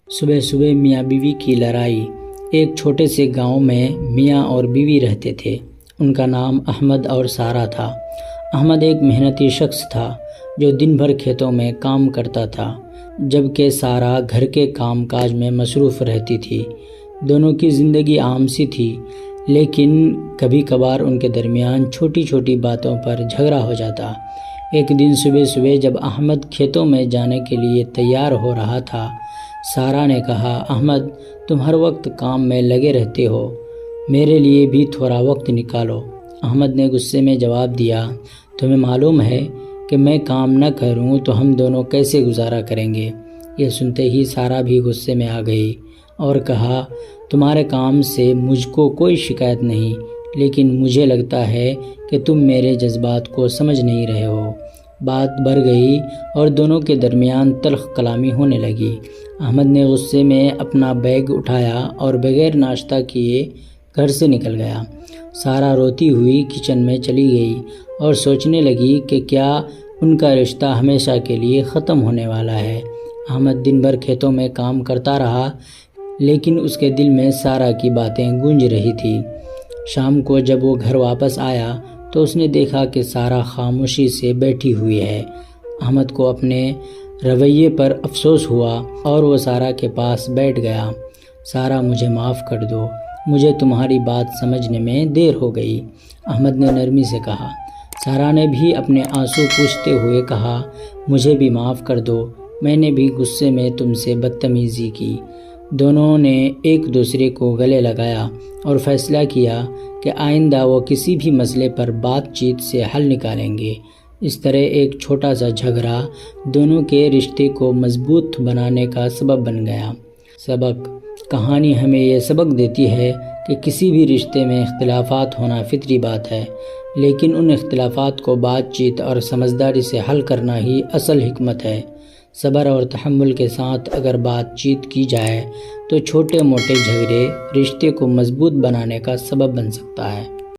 صبح صبح میاں بیوی کی لڑائی۔ ایک چھوٹے سے گاؤں میں میاں اور بیوی رہتے تھے۔ ان کا نام احمد اور سارہ تھا۔ احمد ایک محنتی شخص تھا جو دن بھر کھیتوں میں کام کرتا تھا، جبکہ سارہ گھر کے کام کاج میں مصروف رہتی تھی۔ دونوں کی زندگی عام سی تھی، لیکن کبھی کبھار ان کے درمیان چھوٹی چھوٹی باتوں پر جھگڑا ہو جاتا۔ ایک دن صبح صبح جب احمد کھیتوں میں جانے کے لیے تیار ہو رہا تھا، سارہ نے کہا، احمد، تم ہر وقت کام میں لگے رہتے ہو، میرے لیے بھی تھوڑا وقت نکالو۔ احمد نے غصے میں جواب دیا، تمہیں معلوم ہے کہ میں کام نہ کروں تو ہم دونوں کیسے گزارا کریں گے؟ یہ سنتے ہی سارہ بھی غصے میں آ گئی اور کہا، تمہارے کام سے مجھ کو کوئی شکایت نہیں، لیکن مجھے لگتا ہے کہ تم میرے جذبات کو سمجھ نہیں رہے ہو۔ بات بڑھ گئی اور دونوں کے درمیان تلخ کلامی ہونے لگی۔ احمد نے غصے میں اپنا بیگ اٹھایا اور بغیر ناشتہ کیے گھر سے نکل گیا۔ سارہ روتی ہوئی کچن میں چلی گئی اور سوچنے لگی کہ کیا ان کا رشتہ ہمیشہ کے لیے ختم ہونے والا ہے۔ احمد دن بھر کھیتوں میں کام کرتا رہا، لیکن اس کے دل میں سارہ کی باتیں گونج رہی تھیں۔ شام کو جب وہ گھر واپس آیا تو اس نے دیکھا کہ سارہ خاموشی سے بیٹھی ہوئی ہے۔ احمد کو اپنے رویے پر افسوس ہوا اور وہ سارہ کے پاس بیٹھ گیا۔ سارہ، مجھے معاف کر دو، مجھے تمہاری بات سمجھنے میں دیر ہو گئی، احمد نے نرمی سے کہا۔ سارہ نے بھی اپنے آنسو پوچھتے ہوئے کہا، مجھے بھی معاف کر دو، میں نے بھی غصے میں تم سے بدتمیزی کی۔ دونوں نے ایک دوسرے کو گلے لگایا اور فیصلہ کیا کہ آئندہ وہ کسی بھی مسئلے پر بات چیت سے حل نکالیں گے۔ اس طرح ایک چھوٹا سا جھگڑا دونوں کے رشتے کو مضبوط بنانے کا سبب بن گیا۔ سبق: کہانی ہمیں یہ سبق دیتی ہے کہ کسی بھی رشتے میں اختلافات ہونا فطری بات ہے، لیکن ان اختلافات کو بات چیت اور سمجھداری سے حل کرنا ہی اصل حکمت ہے۔ صبر اور تحمل کے ساتھ اگر بات چیت کی جائے تو چھوٹے موٹے جھگڑے رشتے کو مضبوط بنانے کا سبب بن سکتا ہے۔